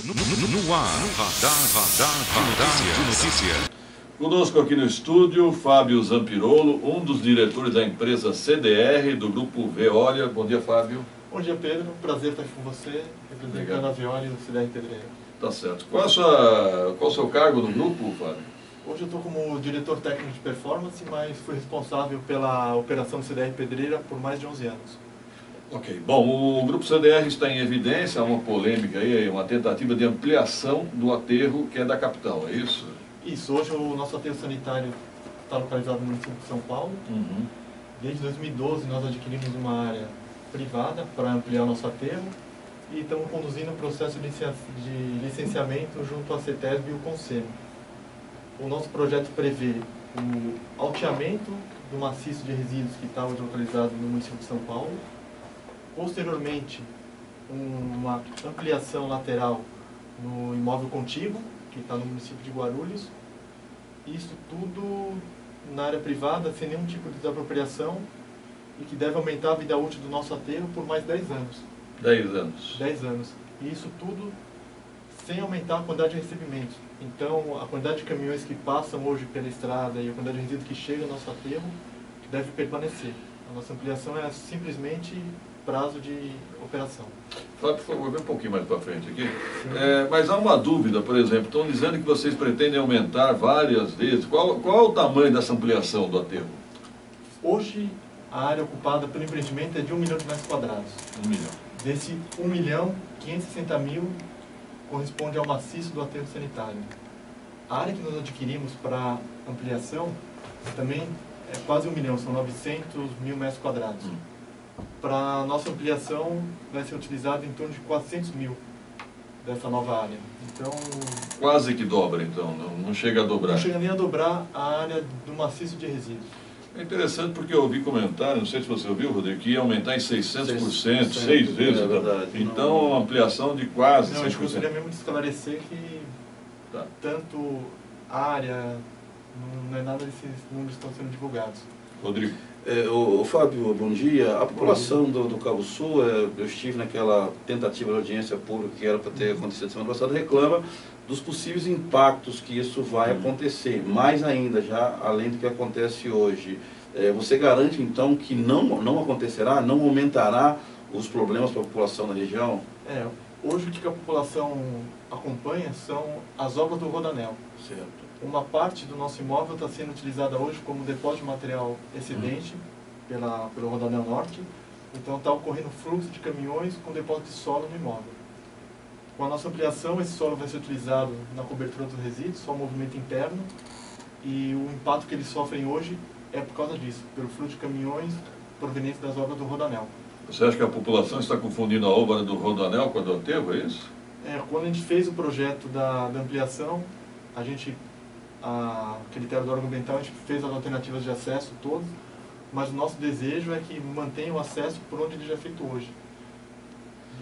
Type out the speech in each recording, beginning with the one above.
No ar, Radar de Notícia. Conosco aqui no estúdio, Fábio Zampirolo, um dos diretores da empresa CDR, do grupo Veolia. Bom dia, Fábio. Bom dia, Pedro. Prazer estar aqui com você, representando a Veolia e o CDR Pedreira. Tá certo. Qual o seu cargo no grupo, Fábio? Hoje eu estou como diretor técnico de performance, mas fui responsável pela operação do CDR Pedreira por mais de 11 anos. Ok. Bom, o grupo CDR está em evidência, há uma polêmica aí, uma tentativa de ampliação do aterro que é da capital, é isso? Isso. Hoje o nosso aterro sanitário está localizado no município de São Paulo. Desde 2012 nós adquirimos uma área privada para ampliar o nosso aterro e estamos conduzindo o processo de licenciamento junto à CETESB e o Conselho. O nosso projeto prevê o alteamento do maciço de resíduos que está hoje localizado no município de São Paulo. Posteriormente, uma ampliação lateral no imóvel contíguo, que está no município de Guarulhos. Isso tudo na área privada, sem nenhum tipo de desapropriação, e que deve aumentar a vida útil do nosso aterro por mais 10 anos. 10 anos. 10 anos. E isso tudo sem aumentar a quantidade de recebimentos. Então, a quantidade de caminhões que passam hoje pela estrada e a quantidade de resíduos que chega ao nosso aterro deve permanecer. A nossa ampliação é simplesmente prazo de operação. Fábio, por favor, vem um pouquinho mais para frente aqui. Mas há uma dúvida, por exemplo, estão dizendo que vocês pretendem aumentar várias vezes. Qual é o tamanho dessa ampliação do aterro? Hoje, a área ocupada pelo empreendimento é de 1 milhão de metros quadrados. 1 milhão. Desse 1.560.000 corresponde ao maciço do aterro sanitário. A área que nós adquirimos para ampliação também é quase 1 milhão, são 900.000 metros quadrados. Para a nossa ampliação vai ser utilizado em torno de 400.000 dessa nova área. Então, quase que dobra, então, não chega a dobrar. Não chega nem a dobrar a área do maciço de resíduos. É interessante porque eu ouvi comentário, não sei se você ouviu, Rodrigo, que ia aumentar em 600%, 6 vezes. É verdade. Então, uma ampliação de quase 6%. Eu gostaria mesmo de esclarecer que tanto área, não é nada desses números que estão sendo divulgados. Rodrigo. Fábio, bom dia. A população do Cabo Sul, eu estive naquela tentativa de audiência pública que era para ter acontecido semana passada, reclama dos possíveis impactos que isso vai acontecer, mais ainda, já além do que acontece hoje. Você garante, então, que não acontecerá, não aumentará os problemas para a população da região? Hoje o que a população acompanha são as obras do Rodanel. Certo. Uma parte do nosso imóvel está sendo utilizada hoje como depósito de material excedente pelo Rodanel Norte. Então está ocorrendo fluxo de caminhões com depósito de solo no imóvel. Com a nossa ampliação, esse solo vai ser utilizado na cobertura dos resíduos, só movimento interno. E o impacto que eles sofrem hoje é por causa disso, pelo fluxo de caminhões provenientes das obras do Rodanel. Você acha que a população está confundindo a obra do Rodanel com a do aterro, é isso? Quando a gente fez o projeto da ampliação, a critério do órgão ambiental, a gente fez as alternativas de acesso todas, mas o nosso desejo é que mantenha o acesso por onde ele já é feito hoje,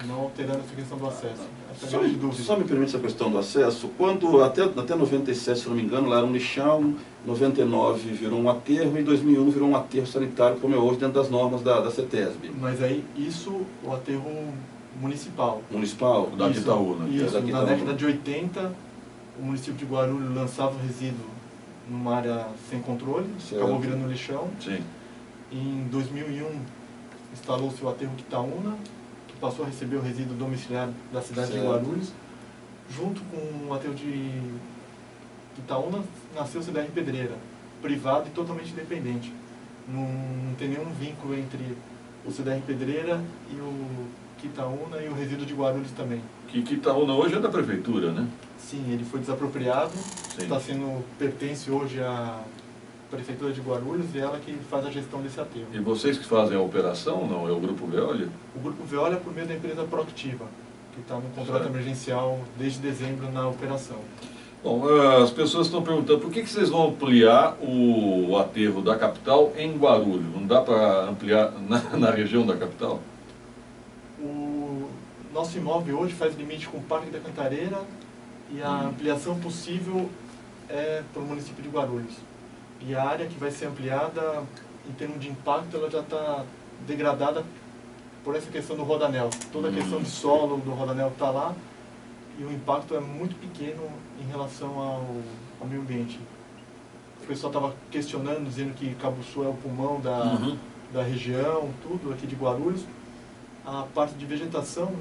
não alterando essa questão do acesso. Essa é a grande dúvida. Só me permite essa questão do acesso. Quando, até 97, se não me engano, lá era um lixão, 99 virou um aterro, e em 2001 virou um aterro sanitário, como é hoje, dentro das normas da CETESB. Mas aí, isso, o aterro municipal. Municipal? Da Quitaúna. Isso, na década de 80, o município de Guarulhos lançava o resíduo numa área sem controle, acabou virando lixão. Sim. Em 2001, instalou-se o aterro Quitaúna, que passou a receber o resíduo domiciliar da cidade de Guarulhos. Junto com o aterro de Quitaúna, nasceu o CDR Pedreira, privado e totalmente independente. Não tem nenhum vínculo entre o CDR Pedreira e o Quitaúna e o resíduo de Guarulhos também. Que Quitaúna hoje é da prefeitura, né? Sim, ele foi desapropriado, pertence hoje à prefeitura de Guarulhos e ela que faz a gestão desse aterro. E vocês que fazem a operação, não? É o Grupo Veolia? O Grupo Veolia é por meio da empresa Proactiva, que está no contrato emergencial desde dezembro na operação. Bom, as pessoas estão perguntando por que vocês vão ampliar o aterro da capital em Guarulhos? Não dá para ampliar na região da capital? O nosso imóvel hoje faz limite com o Parque da Cantareira e a ampliação possível é para o município de Guarulhos. E a área que vai ser ampliada, em termos de impacto, ela já está degradada por essa questão do Rodanel. Toda a questão de solo do Rodanel está lá e o impacto é muito pequeno em relação ao meio ambiente. O pessoal estava questionando, dizendo que Cabuçu é o pulmão da região, tudo aqui de Guarulhos. A parte de vegetação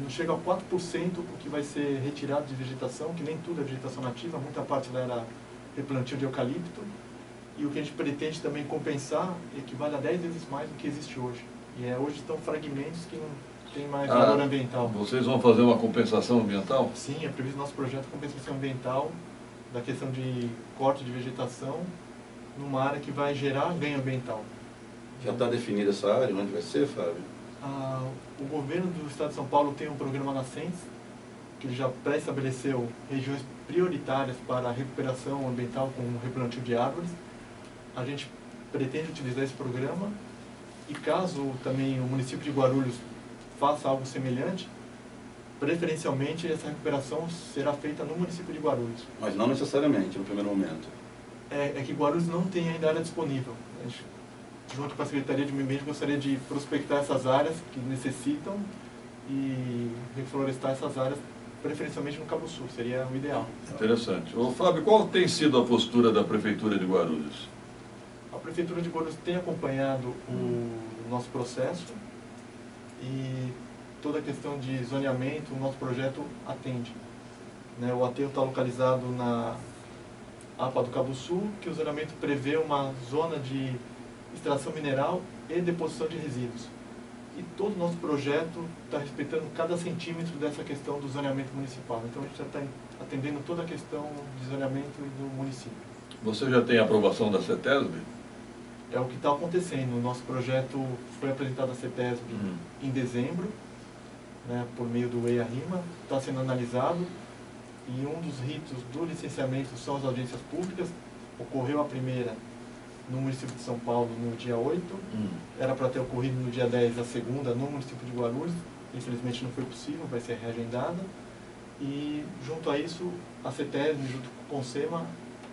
não chega a 4% o que vai ser retirado de vegetação, que nem tudo é vegetação nativa, muita parte lá era replantio de eucalipto. E o que a gente pretende também compensar equivale a 10 vezes mais do que existe hoje. E hoje estão fragmentos que não tem mais valor ambiental. Vocês vão fazer uma compensação ambiental? Sim, é previsto no nosso projeto de compensação ambiental da questão de corte de vegetação numa área que vai gerar ganho ambiental. Já está definida essa área? Onde vai ser, Fábio? O governo do Estado de São Paulo tem um programa Nascentes, que ele já pré-estabeleceu regiões prioritárias para a recuperação ambiental com o replantio de árvores. A gente pretende utilizar esse programa e caso também o município de Guarulhos faça algo semelhante, preferencialmente essa recuperação será feita no município de Guarulhos. Mas não necessariamente no primeiro momento. É que Guarulhos não tem ainda área disponível. A gente, junto com a Secretaria de Meio Ambiente, gostaria de prospectar essas áreas que necessitam e reflorestar essas áreas, preferencialmente no Cabo Sul, seria o ideal. Interessante. Ô, Fábio, qual tem sido a postura da Prefeitura de Guarulhos? A Prefeitura de Guarulhos tem acompanhado o nosso processo e toda a questão de zoneamento, o nosso projeto atende. O aterro está localizado na APA do Cabo Sul, que o zoneamento prevê uma zona de extração mineral e deposição de resíduos. E todo o nosso projeto está respeitando cada centímetro dessa questão do zoneamento municipal. Então a gente já está atendendo toda a questão de zoneamento do município. Você já tem a aprovação da CETESB? É o que está acontecendo. O nosso projeto foi apresentado à CETESB em dezembro, por meio do EIA-RIMA, está sendo analisado e um dos ritos do licenciamento são as audiências públicas. Ocorreu a primeira no município de São Paulo no dia 8, era para ter ocorrido no dia 10 a segunda no município de Guarulhos, infelizmente não foi possível, vai ser reagendada. E junto a isso, a CETESB, junto com o CONSEMA,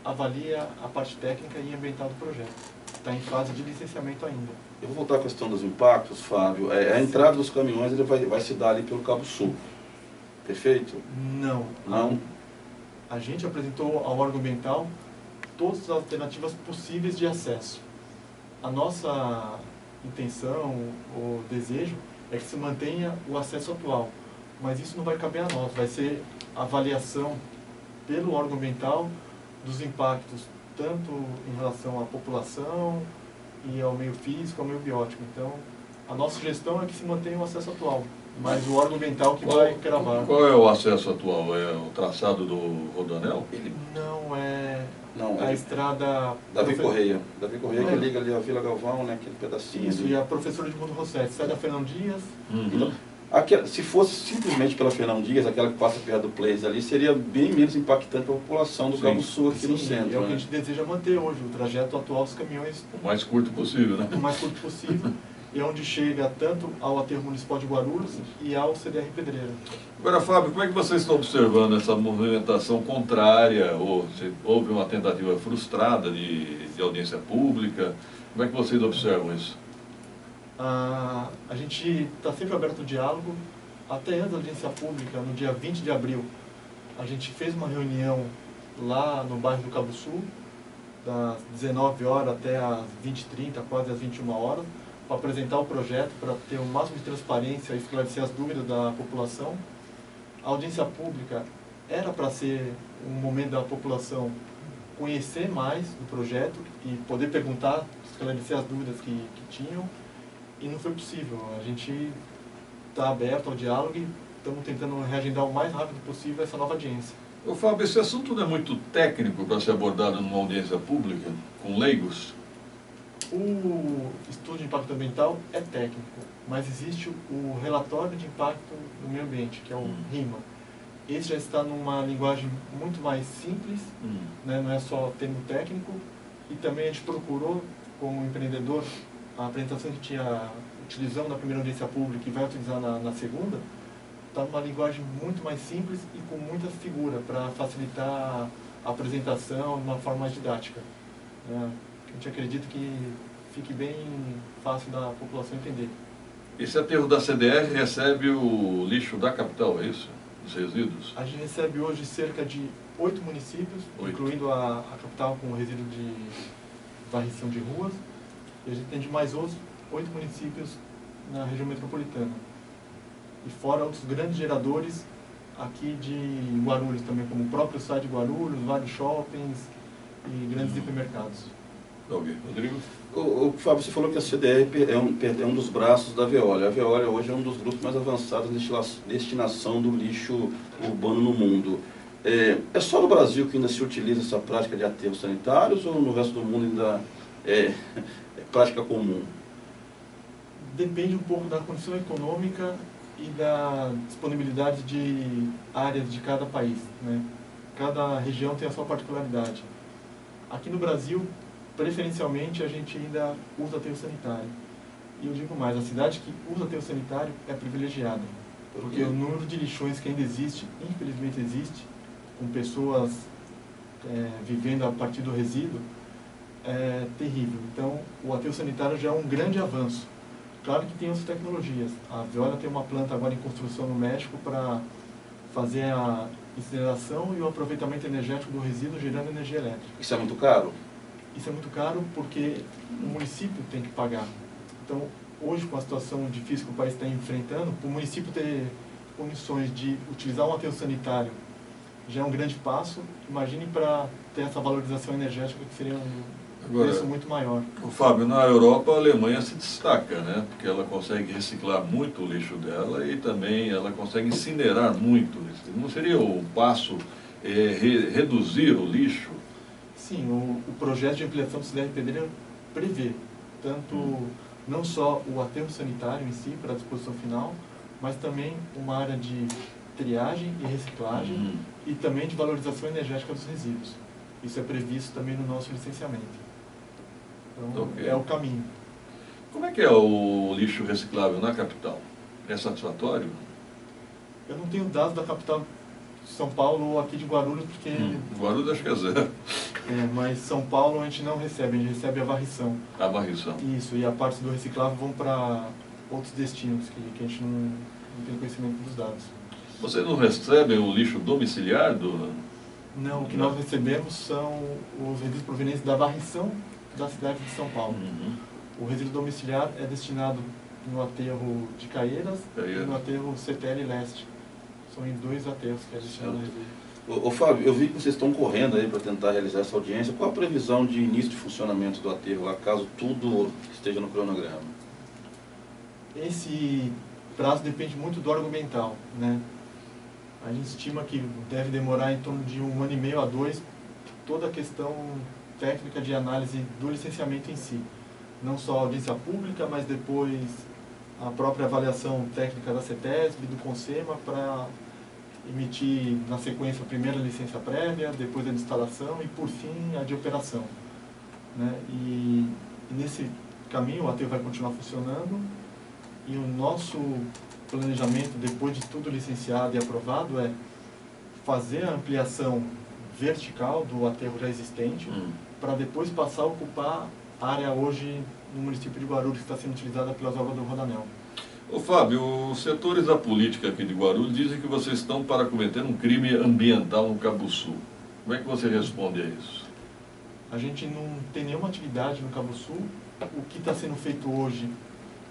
avalia a parte técnica e ambiental do projeto. Está em fase de licenciamento ainda. Eu vou voltar à questão dos impactos, Fábio. A entrada dos caminhões ele vai se dar ali pelo Cabo Sul. Perfeito? Não. Não? A gente apresentou ao órgão ambiental todas as alternativas possíveis de acesso. A nossa intenção, o desejo, é que se mantenha o acesso atual. Mas isso não vai caber a nós, vai ser avaliação pelo órgão ambiental dos impactos, tanto em relação à população e ao meio físico, ao meio biótico. Então, a nossa sugestão é que se mantenha o acesso atual, mas o órgão ambiental que vai cravar. Qual é o acesso atual? É o traçado do Rodoanel? Não, é Não, a estrada... Davi Correia. Davi Correia que liga ali a Vila Galvão, aquele pedacinho. Isso, ali. e a professora de Mundo Rossetti, sai da Fernão Dias. Então, se fosse simplesmente pela Fernão Dias, aquela que passa perto do Place ali, seria bem menos impactante para a população do Cabo Sul aqui no centro. É o que a gente deseja manter hoje, o trajeto atual dos caminhões O mais curto possível, né? o mais curto possível, e onde chega tanto ao aterro municipal de Guarulhos e ao CDR Pedreira. Agora, Fábio, como é que vocês estão observando essa movimentação contrária, ou se houve uma tentativa frustrada de audiência pública? Como é que vocês observam isso? A gente está sempre aberto ao diálogo. Até antes da audiência pública, no dia 20 de abril, a gente fez uma reunião lá no bairro do Cabo Sul, das 19 horas até as 20h30, quase às 21 horas, para apresentar o projeto, para ter o máximo de transparência e esclarecer as dúvidas da população. A audiência pública era para ser um momento da população conhecer mais do projeto e poder perguntar, esclarecer as dúvidas que tinham, e não foi possível. A gente está aberto ao diálogo e estamos tentando reagendar o mais rápido possível essa nova audiência. Ô, Fábio, esse assunto não é muito técnico para ser abordado numa audiência pública, com leigos? O estudo de impacto ambiental é técnico, mas existe o relatório de impacto no meio ambiente, que é o RIMA. Esse já está numa linguagem muito mais simples, não é só termo técnico, e também a gente procurou, como empreendedor, a apresentação que tinha utilizamos na primeira audiência pública e vai utilizar na segunda, está numa linguagem muito mais simples e com muita figura para facilitar a apresentação de uma forma mais didática. A gente acredita que fique bem fácil da população entender. Esse aterro da CDR recebe o lixo da capital, é isso? municípios resíduos? A gente recebe hoje cerca de 8 municípios, 8. incluindo a capital com resíduo de varrição de ruas. E a gente tem de mais outros 8 municípios na região metropolitana. E fora outros grandes geradores aqui de Guarulhos também, como o próprio site de Guarulhos, vários shoppings e grandes hipermercados. Ok. Rodrigo? O Fábio, você falou que a CDR é um dos braços da Veolia. A Veolia hoje é um dos grupos mais avançados na destinação do lixo urbano no mundo. É só no Brasil que ainda se utiliza essa prática de aterros sanitários ou no resto do mundo ainda é prática comum? Depende um pouco da condição econômica e da disponibilidade de áreas de cada país, né? Cada região tem a sua particularidade. Aqui no Brasil, preferencialmente, a gente ainda usa aterro sanitário. E eu digo mais, a cidade que usa aterro sanitário é privilegiada. Porque o número de lixões que ainda existe, infelizmente existe, com pessoas vivendo a partir do resíduo, é terrível. Então, o aterro sanitário já é um grande avanço. Claro que tem outras tecnologias. A Veolia tem uma planta agora em construção no México para fazer a incineração e o aproveitamento energético do resíduo gerando energia elétrica. Isso é muito caro? Isso é muito caro porque o município tem que pagar. Então, hoje, com a situação difícil que o país está enfrentando, para o município ter condições de utilizar um aterro sanitário já é um grande passo. Imagine para ter essa valorização energética, que seria um preço muito maior. O Fábio, na Europa a Alemanha se destaca, né? Porque ela consegue reciclar muito o lixo dela e também ela consegue incinerar muito. Não seria o passo reduzir o lixo? Sim, o projeto de ampliação do CDR Pedreira prevê tanto não só o aterro sanitário em si para a disposição final, mas também uma área de triagem e reciclagem e também de valorização energética dos resíduos. Isso é previsto também no nosso licenciamento. Então, é o caminho. Como é que é o lixo reciclável na capital? É satisfatório? Eu não tenho dados da capital de São Paulo ou aqui de Guarulhos, porque... Guarulhos acho que é zero. Mas São Paulo a gente não recebe, a gente recebe a varrição. A varrição. Isso, e a parte do reciclável vão para outros destinos, que a gente não tem conhecimento dos dados. Vocês não recebem o lixo domiciliar do... Não, o que nós recebemos são os resíduos provenientes da varrição da cidade de São Paulo. O resíduo domiciliar é destinado no aterro de Caieiras e no aterro CTL Leste. São em 2 aterros que é destinado ao resíduo. Ô Fábio, eu vi que vocês estão correndo aí para tentar realizar essa audiência. Qual a previsão de início de funcionamento do aterro, lá, caso tudo esteja no cronograma? Esse prazo depende muito do órgão ambiental, né? A gente estima que deve demorar em torno de 1 ano e meio a 2, toda a questão técnica de análise do licenciamento em si. Não só a audiência pública, mas depois a própria avaliação técnica da CETESB, do CONSEMA, para emitir na sequência a primeira licença prévia, depois a de instalação e por fim a de operação, né? E nesse caminho o aterro vai continuar funcionando e o nosso planejamento, depois de tudo licenciado e aprovado, é fazer a ampliação vertical do aterro já existente para depois passar a ocupar a área hoje no município de Guarulhos que está sendo utilizada pelas obras do Rodanel. Ô Fábio, os setores da política aqui de Guarulhos dizem que vocês estão para cometer um crime ambiental no Cabuçu. Como é que você responde a isso? A gente não tem nenhuma atividade no Cabuçu. O que está sendo feito hoje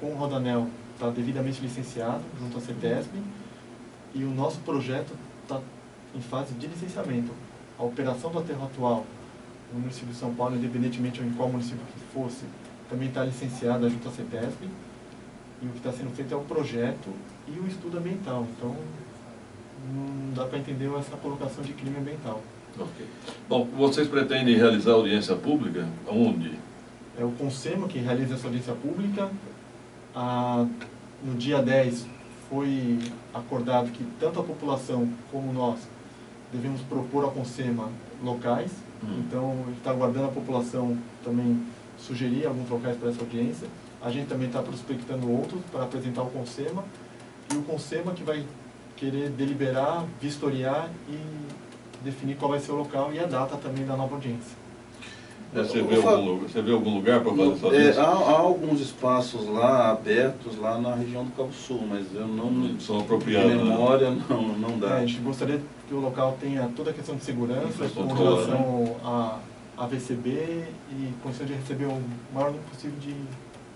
com o Rodanel está devidamente licenciado junto à CETESB e o nosso projeto está em fase de licenciamento. A operação do aterro atual no município de São Paulo, independentemente em qual município que fosse, também está licenciada junto à CETESB. E o que está sendo feito é o projeto e o estudo ambiental. Então, não dá para entender essa colocação de crime ambiental. Ok. Bom, vocês pretendem realizar audiência pública? Onde? É o CONSEMA que realiza essa audiência pública. No dia 10 foi acordado que tanto a população como nós devemos propor ao CONSEMA locais. Então, a gente está aguardando a população também sugerir alguns locais para essa audiência. A gente também está prospectando outros para apresentar ao CONSEMA. E o CONSEMA que vai querer deliberar, vistoriar e definir qual vai ser o local e a data também da nova audiência. Você vê algum lugar para fazer só isso? Há alguns espaços lá abertos lá na região do Cabo Sul, mas eu não são apropriados. De memória, não dá. A gente gostaria que o local tenha toda a questão de segurança com relação a VCB e condição de receber o maior número possível de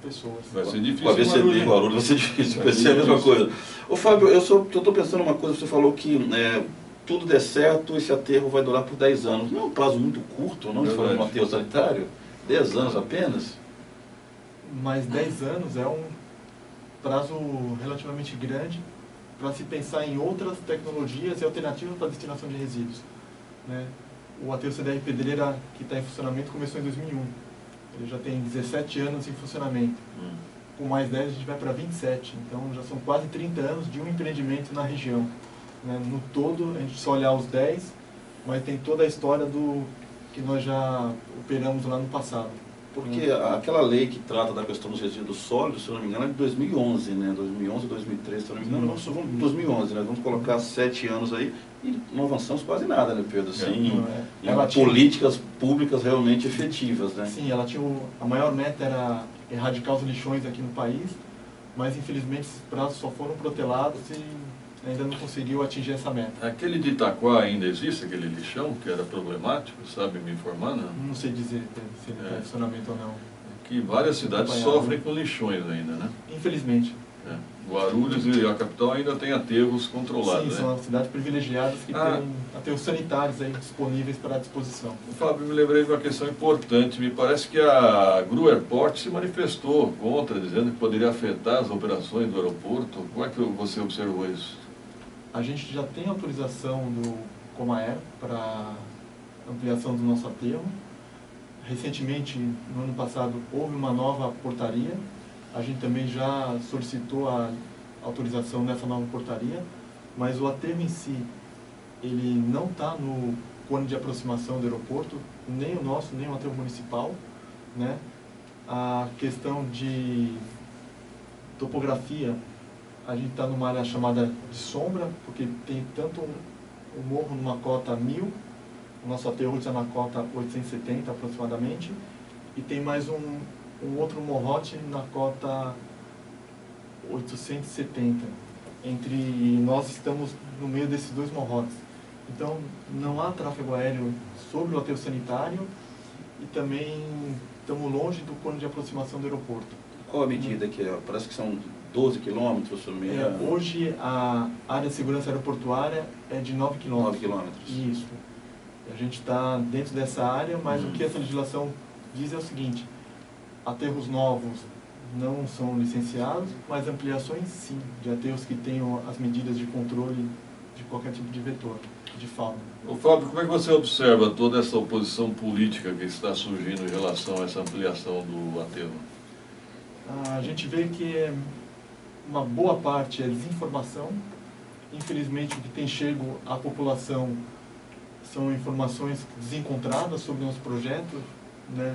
pessoas. Vai ser difícil. Com a VCB em Guarulhos vai ser difícil, vai ser a mesma coisa. Ô Fábio, eu estou pensando uma coisa, você falou que tudo der certo, esse aterro vai durar por 10 anos. Não é um prazo muito curto, não? Se for um aterro sanitário? 10 anos apenas? Mas 10 anos é um prazo relativamente grande para se pensar em outras tecnologias e alternativas para a destinação de resíduos, né? O aterro CDR Pedreira, que está em funcionamento, começou em 2001. Ele já tem 17 anos em funcionamento. Com mais 10 a gente vai para 27. Então já são quase 30 anos de um empreendimento na região, né? No todo, a gente só olhar os 10, mas tem toda a história do que nós já operamos lá no passado. Porque aquela lei que trata da questão dos resíduos sólidos, se eu não me engano, é de 2011, né? 2011, 2013, se eu não me engano, vamos 2011, né? Vamos colocar 7 anos aí e não avançamos quase nada, né, Pedro? Assim, políticas públicas realmente efetivas, né? Sim, ela tinha a maior meta era erradicar os lixões aqui no país, mas infelizmente esses prazos só foram protelados e ainda não conseguiu atingir essa meta. Aquele de Itaquá ainda existe, aquele lixão que era problemático, sabe me informar, não? Não sei dizer se ele está em funcionamento ou não. Que várias cidades sofrem com lixões ainda, né? Infelizmente. Guarulhos e a capital ainda tem aterros controlados. Sim, são cidades privilegiadas que têm aterros sanitários aí disponíveis para a disposição. Fábio, me lembrei de uma questão importante. Me parece que a Gruerport se manifestou contra, dizendo que poderia afetar as operações do aeroporto. Como é que você observou isso? A gente já tem autorização do Comaer para ampliação do nosso aterro. Recentemente, no ano passado, houve uma nova portaria. A gente também já solicitou a autorização nessa nova portaria, mas o aterro em si, ele não está no cone de aproximação do aeroporto, nem o nosso, nem o aterro municipal, né? A questão de topografia, a gente está numa área chamada de sombra, porque tem tanto um morro numa cota 1000, o nosso aterro está na cota 870 aproximadamente, e tem mais um outro morrote na cota 870. Nós estamos no meio desses dois morrotes. Então, não há tráfego aéreo sobre o aterro sanitário e também estamos longe do cone de aproximação do aeroporto. Qual a medida que é? Parece que são 12 quilômetros. Hoje, a área de segurança aeroportuária é de 9 quilômetros. 9 quilômetros. Isso. A gente está dentro dessa área, mas o que essa legislação diz é o seguinte: aterros novos não são licenciados, mas ampliações sim, de aterros que tenham as medidas de controle de qualquer tipo de vetor, de fauna. Ô Fábio, como é que você observa toda essa oposição política que está surgindo em relação a essa ampliação do aterro? A gente vê que uma boa parte é desinformação. Infelizmente, o que tem chego à população são informações desencontradas sobre o nosso projeto, né?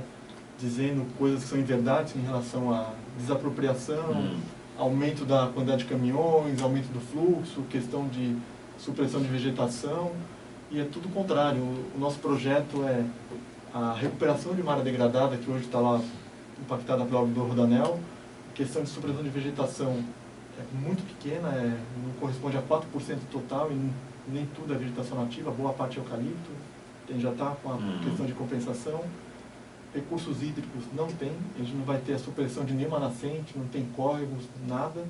Dizendo coisas que são inverdades em relação à desapropriação, aumento da quantidade de caminhões, aumento do fluxo, questão de supressão de vegetação, e é tudo o contrário. O nosso projeto é a recuperação de uma área degradada, que hoje está lá impactada pela obra do Rodanel. A questão de supressão de vegetação é muito pequena, não corresponde a 4% total, e nem tudo é vegetação nativa, boa parte é eucalipto, já está com a questão de compensação. Recursos hídricos não tem, a gente não vai ter a supressão de nenhuma nascente, não tem córregos, nada.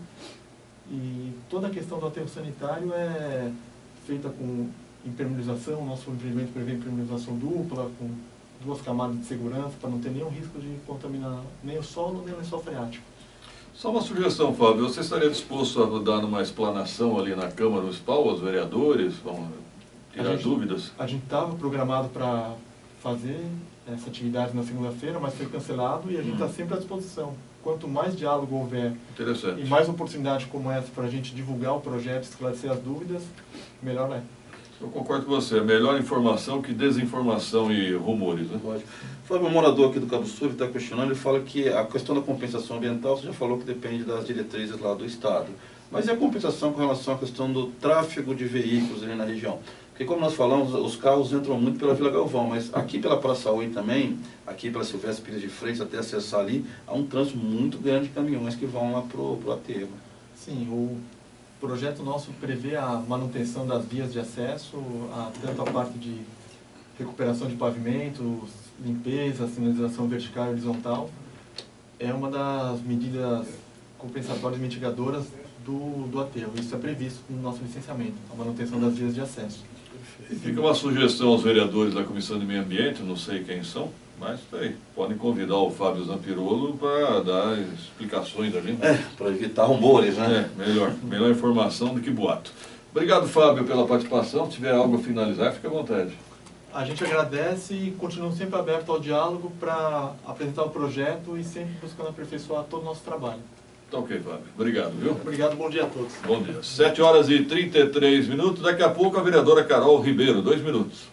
E toda a questão do aterro sanitário é feita com impermeabilização, o nosso empreendimento prevê impermeabilização dupla, com 2 camadas de segurança, para não ter nenhum risco de contaminar nem o solo, nem o lençol freático. Só uma sugestão, Fábio, você estaria disposto a dar uma explanação ali na Câmara Municipal, aos vereadores, vão tirar dúvidas? A gente estava programado para fazer essa atividade na segunda-feira, mas foi cancelado, e a gente está sempre à disposição. Quanto mais diálogo houver e mais oportunidade como essa para a gente divulgar o projeto, esclarecer as dúvidas, melhor é. Eu concordo com você, melhor informação que desinformação e rumores, né? Fábio, um morador aqui do Cabo Sul, ele está questionando, ele fala que a questão da compensação ambiental, você já falou que depende das diretrizes lá do Estado. Mas e a compensação com relação à questão do tráfego de veículos ali na região? Porque como nós falamos, os carros entram muito pela Vila Galvão, mas aqui pela Praça 8 também, aqui pela Silvestre Pires de Freitas, até acessar ali, há um trânsito muito grande de caminhões que vão lá para o aterro. Sim, o projeto nosso prevê a manutenção das vias de acesso, tanto a parte de recuperação de pavimentos, limpeza, sinalização vertical e horizontal. É uma das medidas compensatórias e mitigadoras do aterro. Isso é previsto no nosso licenciamento, a manutenção das vias de acesso. Fica uma sugestão aos vereadores da Comissão de Meio Ambiente, não sei quem são, mas aí, podem convidar o Fábio Zampirolo para dar explicações ali. Para evitar rumores, né? Melhor informação do que boato. Obrigado, Fábio, pela participação. Se tiver algo a finalizar, fique à vontade. A gente agradece e continua sempre aberto ao diálogo para apresentar o projeto e sempre buscando aperfeiçoar todo o nosso trabalho. Tá ok, Fábio. Obrigado, viu? Obrigado, bom dia a todos. Bom dia. 7 horas e 33 minutos. Daqui a pouco a vereadora Carol Ribeiro, 2 minutos.